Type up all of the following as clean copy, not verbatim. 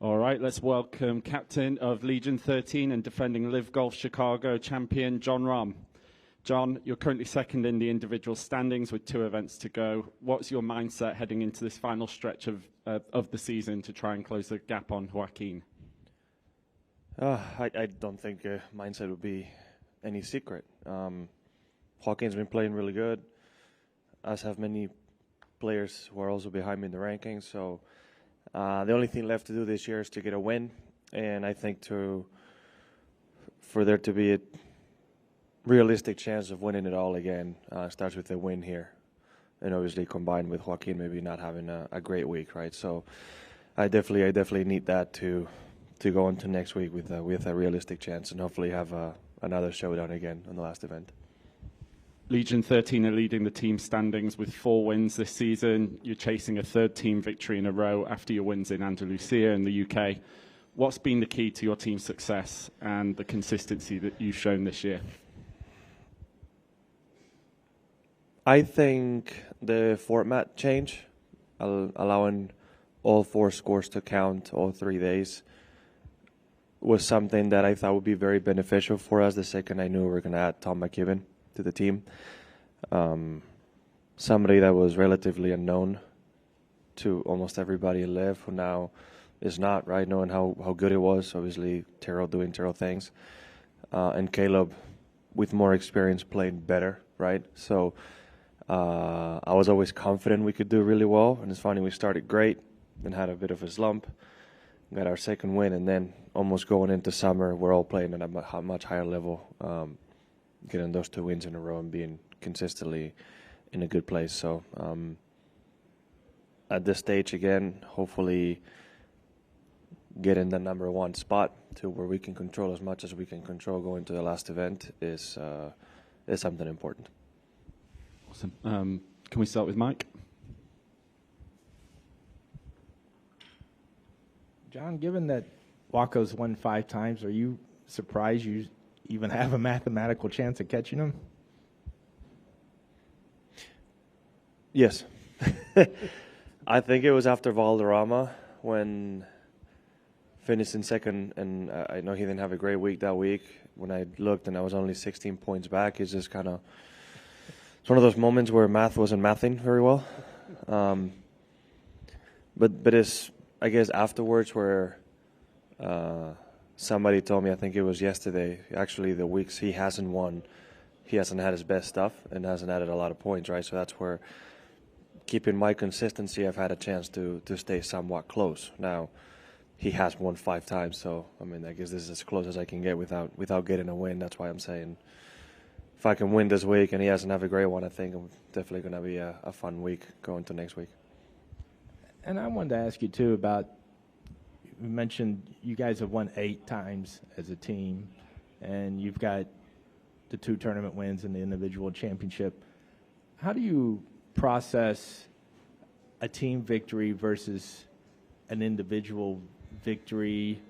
All right, let's welcome captain of Legion 13 and defending Live Golf Chicago champion, Jon Rahm. Jon, you're currently second in the individual standings with 2 events to go. What's your mindset heading into this final stretch of the season to try and close the gap on Joaquin? I don't think mindset would be any secret. Joaquin's been playing really good, as have many players who are also behind me in the rankings. So the only thing left to do this year is to get a win, and I think for there to be a realistic chance of winning it all again starts with a win here, and obviously combined with Joaquin maybe not having a great week, right? So I definitely need that to go into next week with a realistic chance, and hopefully have another showdown again on the last event. Legion 13 are leading the team standings with 4 wins this season. You're chasing a 3rd team victory in a row after your wins in Andalusia in the UK. What's been the key to your team's success and the consistency that you've shown this year? I think the format change, allowing all 4 scores to count all 3 days, was something that I thought would be very beneficial for us the second I knew we were going to add Tom McKibben to the team. Somebody that was relatively unknown to almost everybody in Liv, who now is not, right, knowing how good it was, obviously Terrell doing Terrell things, and Caleb with more experience playing better, right? So I was always confident we could do really well, and it's funny, we started great and had a bit of a slump, got our 2nd win, and then almost going into summer, we're all playing at a much higher level, getting those 2 wins in a row and being consistently in a good place. So at this stage, again, hopefully getting the number 1 spot to where we can control as much as we can control going to the last event is something important. Awesome. Can we start with Mike? Jon, given that Waco's won 5 times, are you surprised you even have a mathematical chance of catching him? Yes. I think it was after Valderrama when finishing 2nd, and I know he didn't have a great week that week. When I looked and I was only 16 points back, it's just kind of, it's one of those moments where math wasn't mathing very well. But it's, I guess, afterwards where somebody told me, I think it was yesterday, actually the weeks he hasn't won, he hasn't had his best stuff and hasn't added a lot of points, right? So that's where, keeping my consistency, I've had a chance to stay somewhat close. Now, he has won 5 times, so, I mean, I guess this is as close as I can get without getting a win. That's why I'm saying if I can win this week and he doesn't have a great one, I think it's definitely going to be a fun week going to next week. And I wanted to ask you, too, about, you mentioned you guys have won 8 times as a team, and you've got the 2 tournament wins and the individual championship. How do you process a team victory versus an individual victory?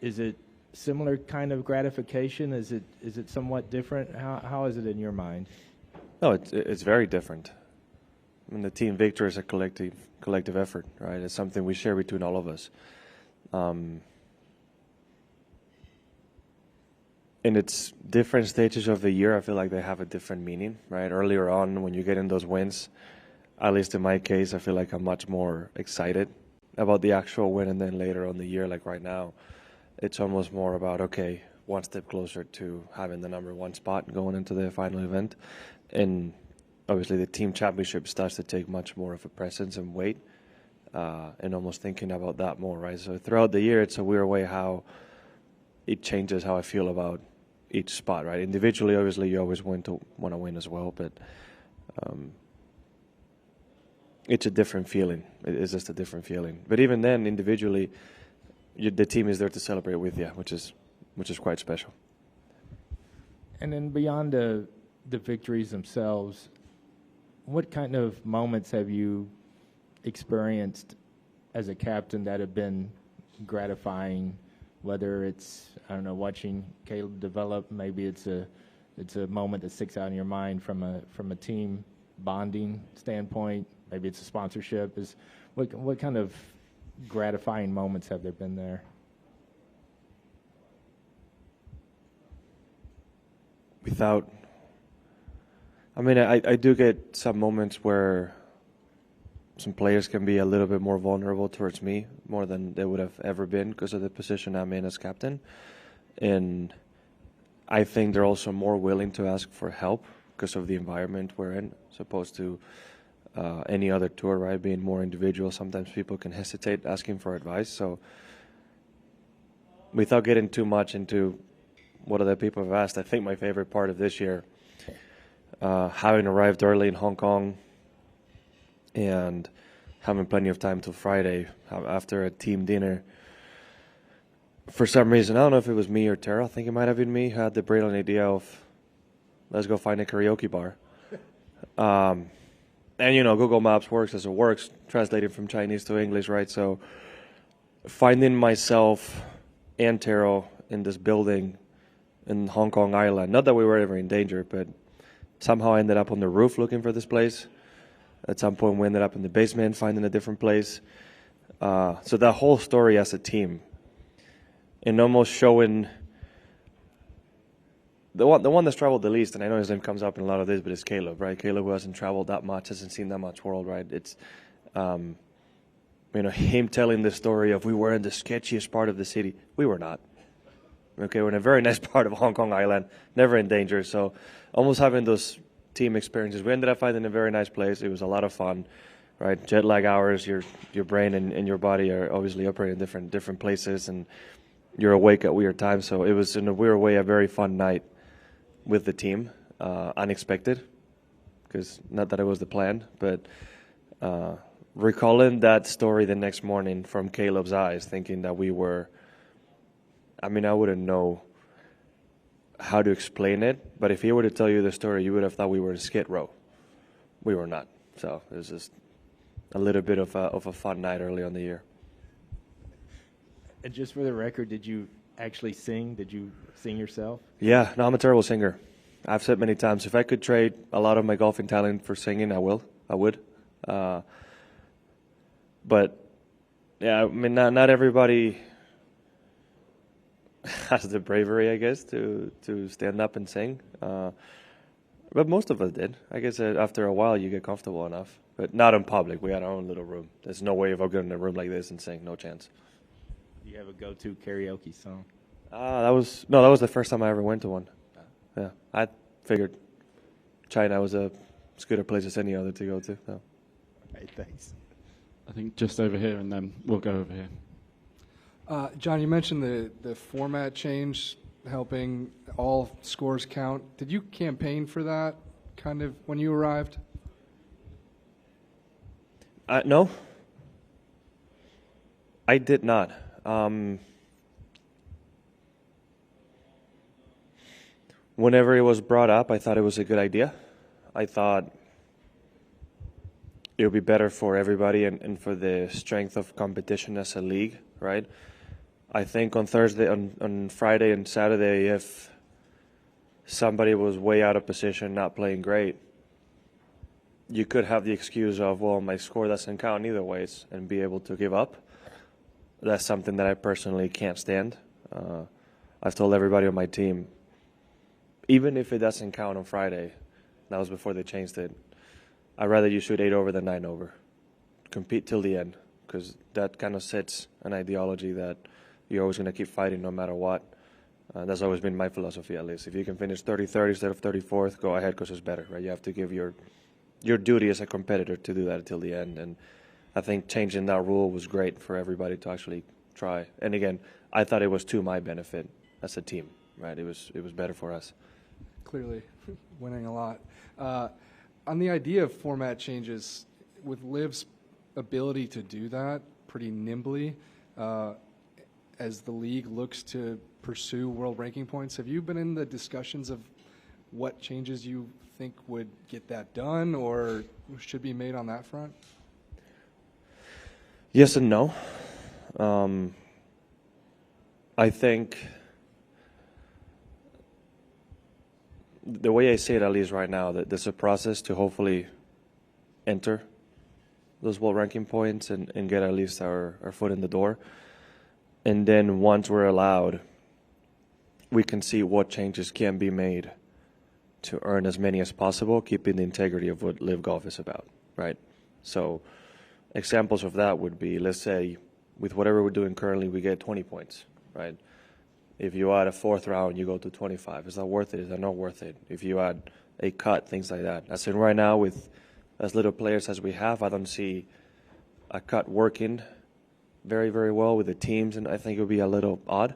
Is it similar kind of gratification? Is it somewhat different? How is it in your mind? No, it's very different. I mean, the team victory is a collective effort, right? It's something we share between all of us. In its different stages of the year, I feel like they have a different meaning, right? Earlier on, when you get in those wins, at least in my case, I feel like I'm much more excited about the actual win, and then later on the year, like right now, it's almost more about, okay, one step closer to having the number 1 spot going into the final event. And obviously the team championship starts to take much more of a presence and weight, and almost thinking about that more, right? So throughout the year, it's a weird way how it changes how I feel about each spot, right? Individually, obviously, you always want to win as well, but it's a different feeling. It is just a different feeling. But even then, individually, the team is there to celebrate with you, which is quite special. And then beyond the victories themselves, what kind of moments have you experienced as a captain that have been gratifying? Whether it's, I don't know, watching Caleb develop, maybe it's a moment that sticks out in your mind from a team bonding standpoint. Maybe it's a sponsorship. What kind of gratifying moments have there been there? I do get some moments where some players can be a little bit more vulnerable towards me, more than they would have ever been because of the position I'm in as captain. And I think they're also more willing to ask for help because of the environment we're in, as opposed to any other tour, right? Being more individual, sometimes people can hesitate asking for advice. So without getting too much into what other people have asked, I think my favorite part of this year, having arrived early in Hong Kong and having plenty of time till Friday after a team dinner. For some reason, I don't know if it was me or Tara, I think it might have been me, who had the brilliant idea of, let's go find a karaoke bar. And, Google Maps works as it works, translated from Chinese to English, right? So finding myself and Tara in this building in Hong Kong Island, not that we were ever in danger, but somehow I ended up on the roof looking for this place. At some point, we ended up in the basement, finding a different place. So that whole story as a team, and almost showing the one that's traveled the least, and I know his name comes up in a lot of this, but it's Caleb, right? Caleb, who hasn't traveled that much, hasn't seen that much world, right? It's, him telling the story of we were in the sketchiest part of the city. We were not. Okay, we're in a very nice part of Hong Kong Island, never in danger. So almost having those team experiences. We ended up finding a very nice place. It was a lot of fun, right? Jet lag hours, your brain and your body are obviously operating in different places, and you're awake at weird times. So it was, in a weird way, a very fun night with the team. Unexpected, because not that it was the plan, but recalling that story the next morning from Caleb's eyes, thinking that we were, I wouldn't know how to explain it, but if he were to tell you the story, you would have thought we were in Skid Row. We were not. So it was just a little bit of a fun night early on the year. And just for the record, did you actually sing? Did you sing yourself? Yeah, no, I'm a terrible singer. I've said many times, if I could trade a lot of my golfing talent for singing, I would. But yeah, not everybody has the bravery, I guess, to stand up and sing. But most of us did. I guess after a while you get comfortable enough. But not in public. We had our own little room. There's no way of getting in a room like this and sing. No chance. Do you have a go-to karaoke song? That was the first time I ever went to one. Yeah, I figured China was as good a place as any other to go to. So. Hey, thanks. I think just over here, and then we'll go over here. John, you mentioned the format change helping all scores count. Did you campaign for that kind of when you arrived? No, I did not. Whenever it was brought up, I thought it was a good idea. I thought it would be better for everybody and for the strength of competition as a league, right? I think on Friday and Saturday, if somebody was way out of position, not playing great, you could have the excuse of, well, my score doesn't count either ways, and be able to give up. That's something that I personally can't stand. I've told everybody on my team, even if it doesn't count on Friday, that was before they changed it, I'd rather you shoot 8 over than 9 over. Compete till the end, because that kind of sets an ideology that you're always going to keep fighting no matter what. That's always been my philosophy, at least. If you can finish 33rd instead of 34th, go ahead, because it's better, right? You have to give your duty as a competitor to do that until the end. And I think changing that rule was great for everybody to actually try. And again, I thought it was to my benefit as a team, right? It was better for us. Clearly winning a lot. On the idea of format changes, with Liv's ability to do that pretty nimbly, as the league looks to pursue world ranking points, have you been in the discussions of what changes you think would get that done or should be made on that front? Yes and no. I think the way I see it, at least right now, that there's a process to hopefully enter those world ranking points and get at least our foot in the door. And then once we're allowed, we can see what changes can be made to earn as many as possible, keeping the integrity of what Live Golf is about, right? So examples of that would be, let's say, with whatever we're doing currently, we get 20 points, right? If you add a fourth round, you go to 25. Is that worth it? Is that not worth it? If you add a cut, things like that. As in right now, with as little players as we have, I don't see a cut working very, very well with the teams, and I think it would be a little odd.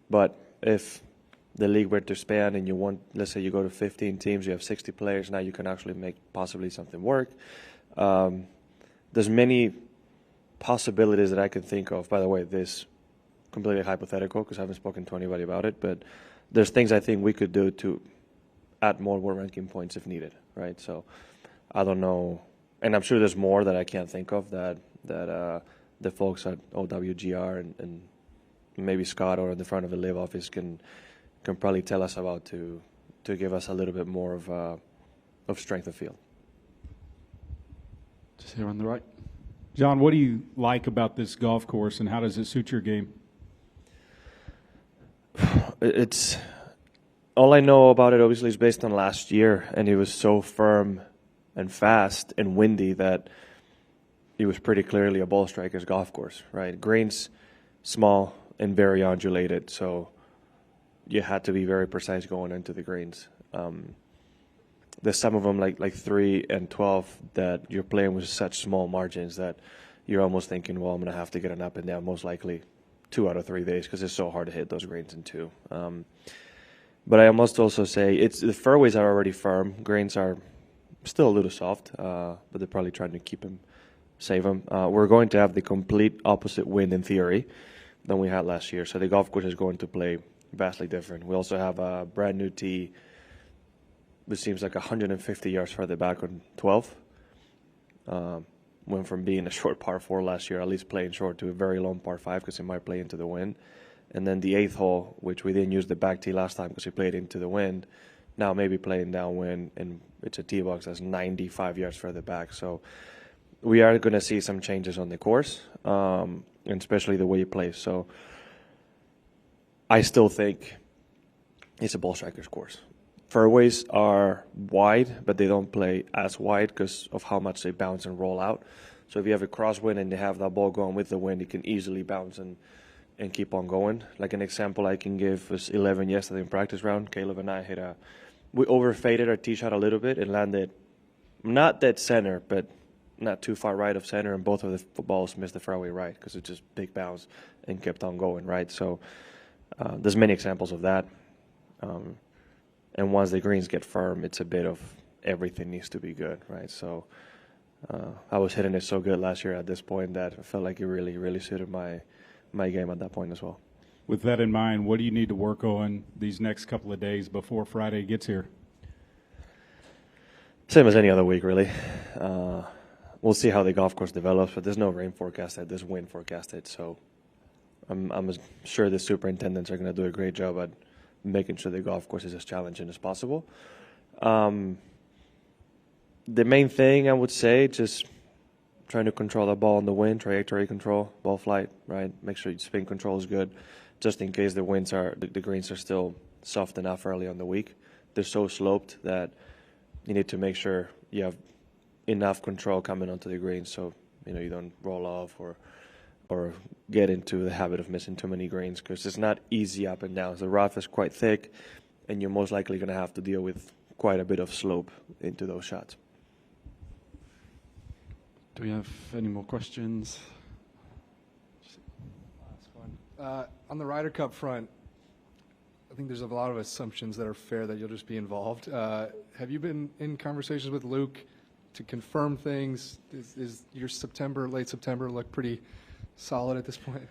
But if the league were to expand and you want, let's say you go to 15 teams, you have 60 players, now you can actually make possibly something work. There's many possibilities that I can think of. By the way, this completely hypothetical because I haven't spoken to anybody about it, but there's things I think we could do to add more world ranking points if needed, right? So I don't know, and I'm sure there's more that I can't think of that the folks at OWGR and maybe Scott or in the front of the Live office can probably tell us about to give us a little bit more of strength of field. Just here on the right. Jon, what do you like about this golf course, and how does it suit your game? It's all I know about it. Obviously, is based on last year, and it was so firm and fast and windy that it was pretty clearly a ball striker's golf course, right? Greens small and very undulated, so you had to be very precise going into the greens. There's some of them like 3 and 12 that you're playing with such small margins that you're almost thinking, well, I'm going to have to get an up and down most likely 2 out of 3 days because it's so hard to hit those greens in 2. But I must also say the fairways are already firm. Greens are still a little soft, but they're probably trying to save them. We're going to have the complete opposite wind in theory than we had last year. So the golf course is going to play vastly different. We also have a brand new tee, which seems like 150 yards further back on 12. Went from being a short par 4 last year, at least playing short, to a very long par 5 because it might play into the wind. And then the 8th hole, which we didn't use the back tee last time because we played into the wind, now maybe playing downwind, and it's a tee box that's 95 yards further back. So we are going to see some changes on the course, and especially the way you play. So I still think it's a ball striker's course. Fairways are wide, but they don't play as wide because of how much they bounce and roll out. So if you have a crosswind and you have that ball going with the wind, you can easily bounce and keep on going. Like an example I can give was 11 yesterday in practice round. Caleb and I we overfaded our tee shot a little bit and landed not dead center, but not too far right of center, and both of the balls missed the fairway right because it's just big bounce and kept on going, right? So there's many examples of that. And once the greens get firm, it's a bit of everything needs to be good, right? So I was hitting it so good last year at this point that I felt like it really, really suited my game at that point as well. With that in mind, what do you need to work on these next couple of days before Friday gets here? Same as any other week, really. We'll see how the golf course develops, but there's no rain forecasted, there's wind forecasted. So I'm sure the superintendents are going to do a great job at making sure the golf course is as challenging as possible. The main thing I would say, just trying to control the ball in the wind, trajectory control, ball flight, right? Make sure your spin control is good, just in case the greens are still soft enough early on the week. They're so sloped that you need to make sure you have enough control coming onto the greens, so you don't roll off or get into the habit of missing too many greens, because it's not easy up and down. The rough is quite thick, and you're most likely going to have to deal with quite a bit of slope into those shots. Do we have any more questions? On the Ryder Cup front, I think there's a lot of assumptions that are fair that you'll just be involved. Have you been in conversations with Luke to confirm things? Is your late September look pretty solid at this point?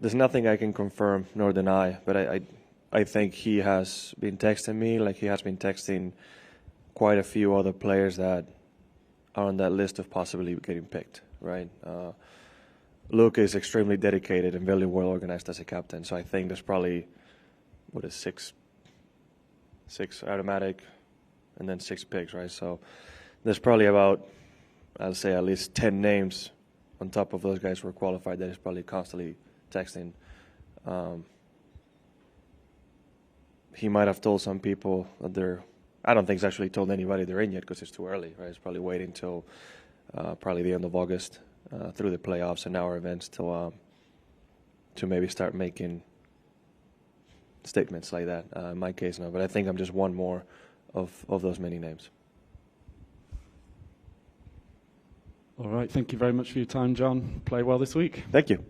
There's nothing I can confirm nor deny, but I think he has been texting me like he has been texting quite a few other players that are on that list of possibly getting picked, right? Luke is extremely dedicated and very well organized as a captain, so I think there's probably, six automatic and then 6 picks, right? So there's probably about, I'll say, at least 10 names on top of those guys who are qualified that is probably constantly texting. He might have told some people that they're, I don't think he's actually told anybody they're in yet because it's too early, right? He's probably waiting till probably the end of August through the playoffs and our events to maybe start making statements like that. In my case, no, but I think I'm just one more of those many names. All right, thank you very much for your time, Jon. Play well this week. Thank you.